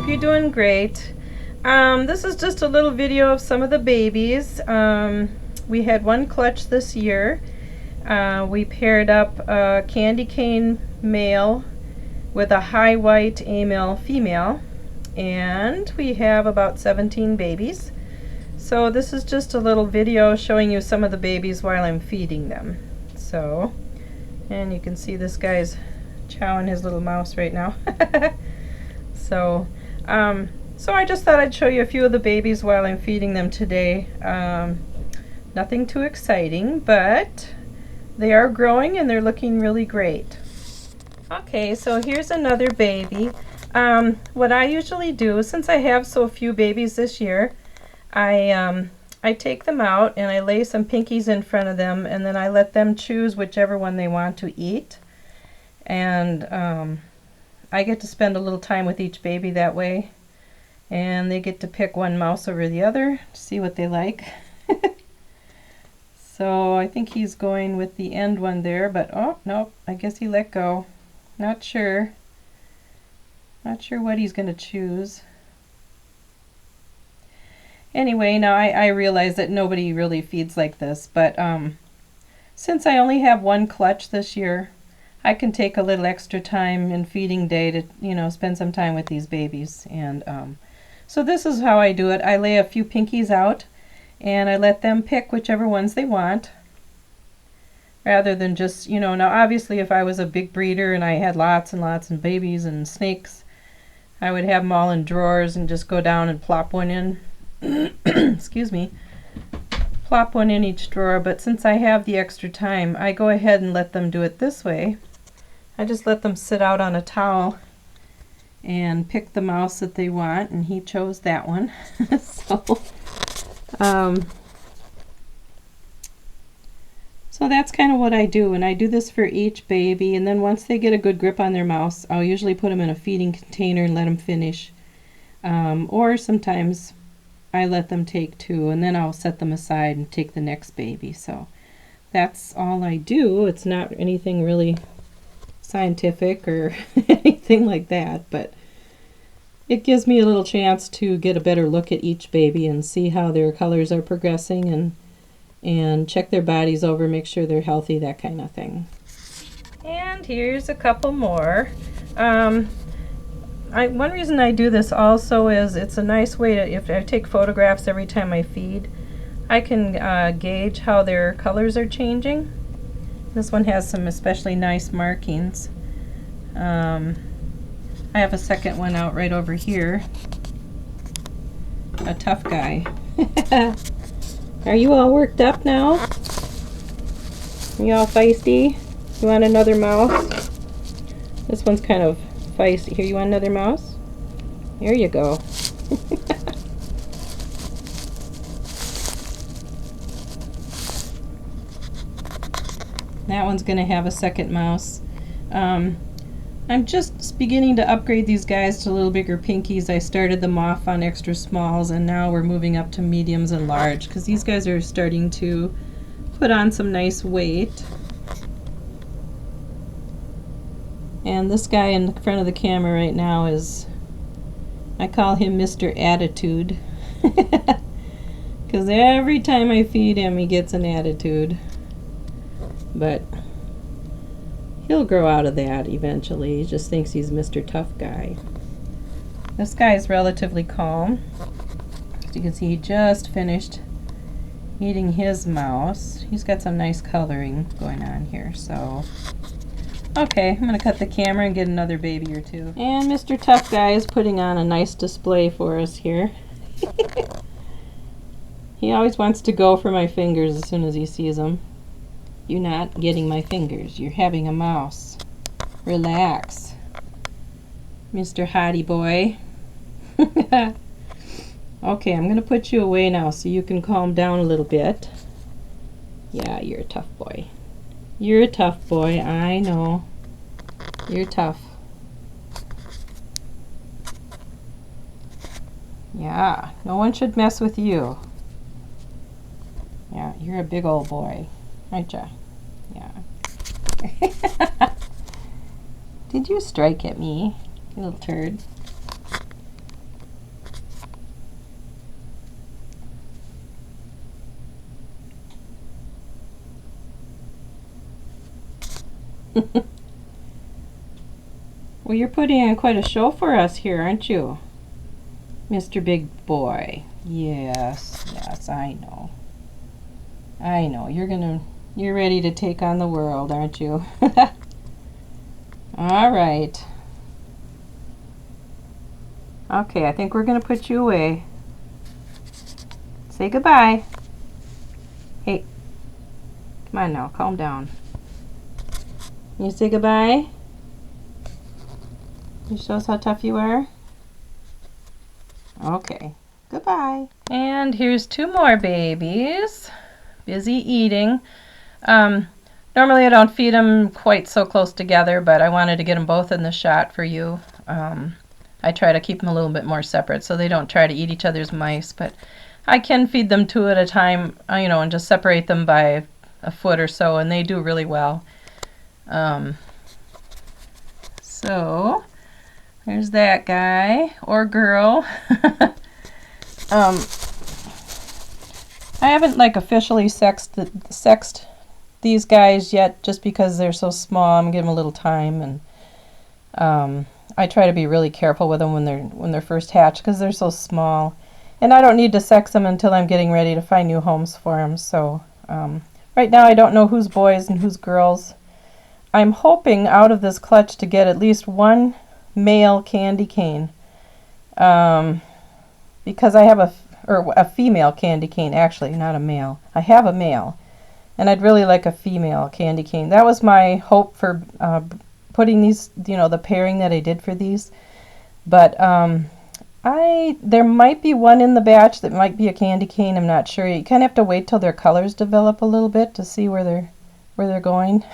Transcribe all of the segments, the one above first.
Hope you're doing great. This is just a little video of some of the babies. We had one clutch this year. We paired up a candy cane male with a high white amel female, and we have about 17 babies. So this is just a little video showing you some of the babies while I'm feeding them. So, and you can see this guy's chowing his little mouse right now. So I just thought I'd show you a few of the babies while I'm feeding them today. Nothing too exciting, but they are growing and they're looking really great. Okay, so here's another baby. What I usually do, since I have so few babies this year, I take them out and I lay some pinkies in front of them, and then I let them choose whichever one they want to eat. And I get to spend a little time with each baby that way, and they get to pick one mouse over the other to see what they like. So I think he's going with the end one there, but oh nope, I guess he let go. Not sure what he's going to choose. Anyway, now I realize that nobody really feeds like this, but since I only have one clutch this year, I can take a little extra time in feeding day to, you know, spend some time with these babies. And so this is how I do it. I lay a few pinkies out and I let them pick whichever ones they want, rather than just, you know, now obviously if I was a big breeder and I had lots and lots of babies and snakes, I would have them all in drawers and just go down and plop one in. Excuse me. Plop one in each drawer, but since I have the extra time, I go ahead and let them do it this way. I just let them sit out on a towel and pick the mouse that they want, and he chose that one. So that's kind of what I do, and I do this for each baby, and then once they get a good grip on their mouse, I'll usually put them in a feeding container and let them finish. Or sometimes I let them take two, and then I'll set them aside and take the next baby. So that's all I do. It's not anything really scientific or anything like that, but it gives me a little chance to get a better look at each baby and see how their colors are progressing, and check their bodies over, make sure they're healthy, that kind of thing. And here's a couple more. One reason I do this also is it's a nice way to, if I take photographs every time I feed, I can gauge how their colors are changing. This one has some especially nice markings. I have a second one out right over here. A tough guy. Are you all worked up now? Are you all feisty? You want another mouse? This one's kind of feisty. Here, you want another mouse? Here you go. That one's going to have a second mouse. I'm just beginning to upgrade these guys to little bigger pinkies. I started them off on extra smalls, and now we're moving up to mediums and large, because these guys are starting to put on some nice weight. And this guy in the front of the camera right now is, I call him Mr. Attitude, because every time I feed him he gets an attitude. But he'll grow out of that eventually. He just thinks he's Mr. Tough Guy. This guy is relatively calm. As you can see, he just finished eating his mouse. He's got some nice coloring going on here, so okay, I'm going to cut the camera and get another baby or two. And Mr. Tough Guy is putting on a nice display for us here. He always wants to go for my fingers as soon as he sees them. You're not getting my fingers. You're having a mouse. Relax, Mr. Hottie Boy. Okay, I'm going to put you away now so you can calm down a little bit. Yeah, you're a tough boy. You're a tough boy, I know. You're tough. Yeah, no one should mess with you. Yeah, you're a big old boy, aren't ya? Yeah. Did you strike at me, you little turd? Well, you're putting on quite a show for us here, aren't you, Mr. Big Boy? Yes, yes, I know. I know. You're ready to take on the world, aren't you? All right. Okay, I think we're gonna put you away. Say goodbye. Hey, come on now, calm down. You say goodbye? You show us how tough you are? Okay, goodbye. And here's two more babies, busy eating. Normally I don't feed them quite so close together, but I wanted to get them both in the shot for you. I try to keep them a little bit more separate so they don't try to eat each other's mice, but I can feed them two at a time, and just separate them by a foot or so, and they do really well. So there's that guy or girl. I haven't officially sexed these guys yet, just because they're so small. I'm gonna give them a little time, and I try to be really careful with them when they're first hatched because they're so small, and I don't need to sex them until I'm getting ready to find new homes for them. So right now I don't know who's boys and who's girls. I'm hoping out of this clutch to get at least one male candy cane, because I have a female candy cane, actually, not a male. I have a male, and I'd really like a female candy cane. That was my hope for putting these, the pairing that I did for these. But there might be one in the batch that might be a candy cane. I'm not sure. You kind of have to wait till their colors develop a little bit to see where they're going.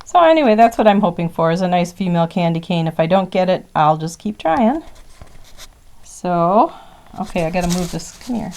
So anyway, that's what I'm hoping for, is a nice female candy cane. If I don't get it, I'll just keep trying. So, okay, I gotta move this. Come here.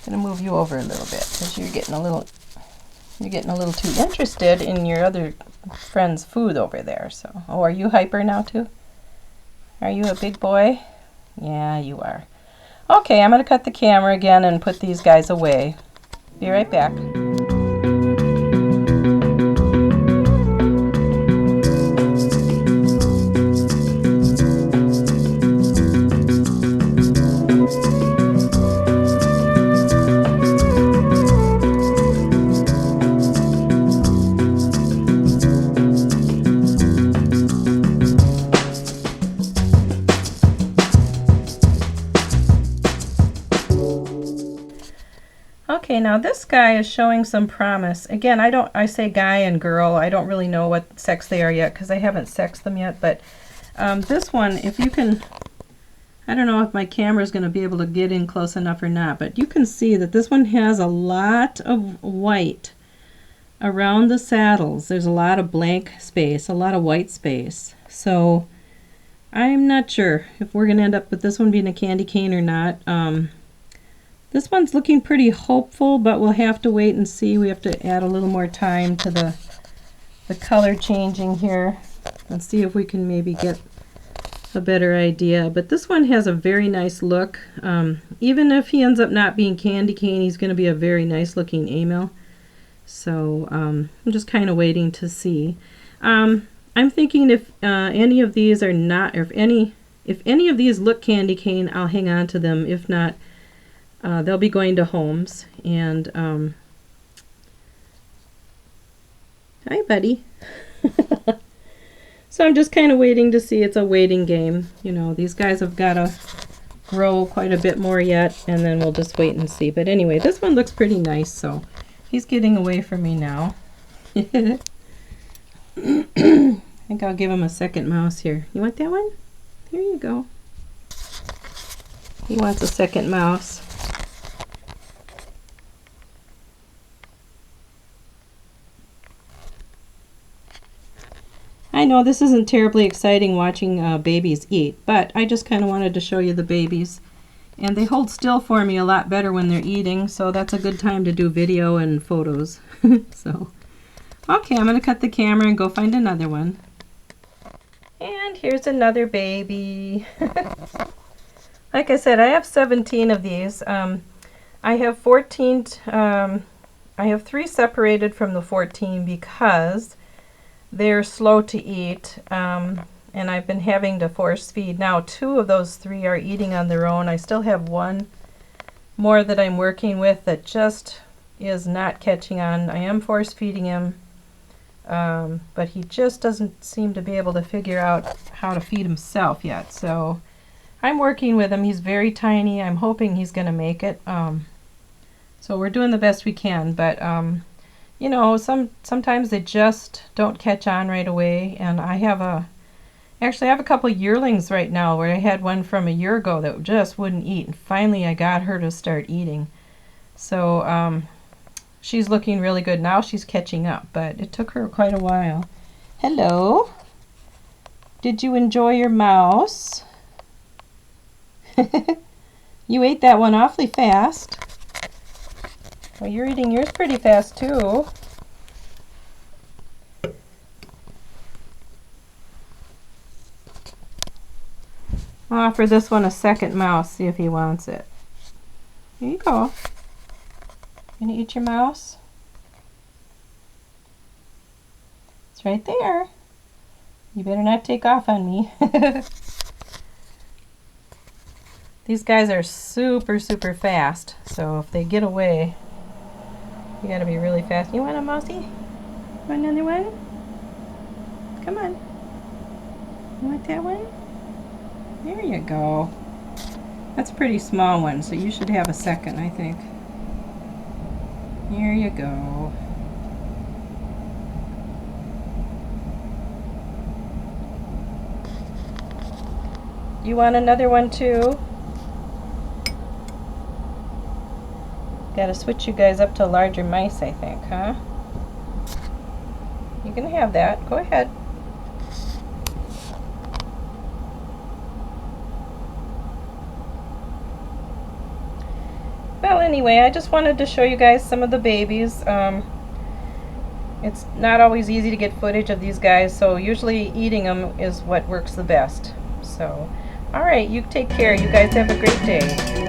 I'm gonna move you over a little bit because you're getting a little too interested in your other friend's food over there. So, are you hyper now too? Are you a big boy? Yeah, you are. Okay, I'm gonna cut the camera again and put these guys away. Be right back. Okay, now this guy is showing some promise. Again, I say guy and girl. I don't really know what sex they are yet because I haven't sexed them yet, but this one, if you can, I don't know if my camera is going to be able to get in close enough or not, but you can see that this one has a lot of white around the saddles. There's a lot of blank space, a lot of white space. So I'm not sure if we're going to end up with this one being a candy cane or not. This one's looking pretty hopeful, but we'll have to wait and see. We have to add a little more time to the color changing here and see if we can maybe get a better idea. But this one has a very nice look. Even if he ends up not being candy cane, he's going to be a very nice looking amel. So I'm just kind of waiting to see. I'm thinking if any of these are not, or if any of these look candy cane, I'll hang on to them. If not, they'll be going to homes. And hi, buddy. So I'm just kind of waiting to see. It's a waiting game. These guys have got to grow quite a bit more yet, and then we'll just wait and see. But anyway, this one looks pretty nice, so he's getting away from me now. I think I'll give him a second mouse here. You want that one? Here you go. He wants a second mouse. I know this isn't terribly exciting watching babies eat, but I just kind of wanted to show you the babies. And they hold still for me a lot better when they're eating, so that's a good time to do video and photos. So, okay, I'm going to cut the camera and go find another one. And here's another baby. Like I said, I have 17 of these. I have 14 I have 3 separated from the 14 because they're slow to eat, and I've been having to force feed. Now 2 of those 3 are eating on their own. I still have 1 more that I'm working with that just is not catching on. I am force feeding him, but he just doesn't seem to be able to figure out how to feed himself yet. So I'm working with him. He's very tiny. I'm hoping he's going to make it. So we're doing the best we can, but you know, sometimes they just don't catch on right away. And I have actually I have a couple yearlings right now, where I had one from a year ago that just wouldn't eat, and finally I got her to start eating. So she's looking really good now. She's catching up, but it took her quite a while. Hello. Did you enjoy your mouse? You ate that one awfully fast. Well, you're eating yours pretty fast too. I'll offer this one a second mouse, see if he wants it. Here you go. You gonna eat your mouse? It's right there. You better not take off on me. These guys are super fast, so if they get away, you gotta be really fast. You want a mousey? Want another one? Come on. You want that one? There you go. That's a pretty small one, so you should have a second, I think. Here you go. You want another one too? Gotta switch you guys up to larger mice, I think, huh? You can have that. Go ahead. Well, anyway, I just wanted to show you guys some of the babies. It's not always easy to get footage of these guys, so usually eating them is what works the best. So, alright, you take care. You guys have a great day.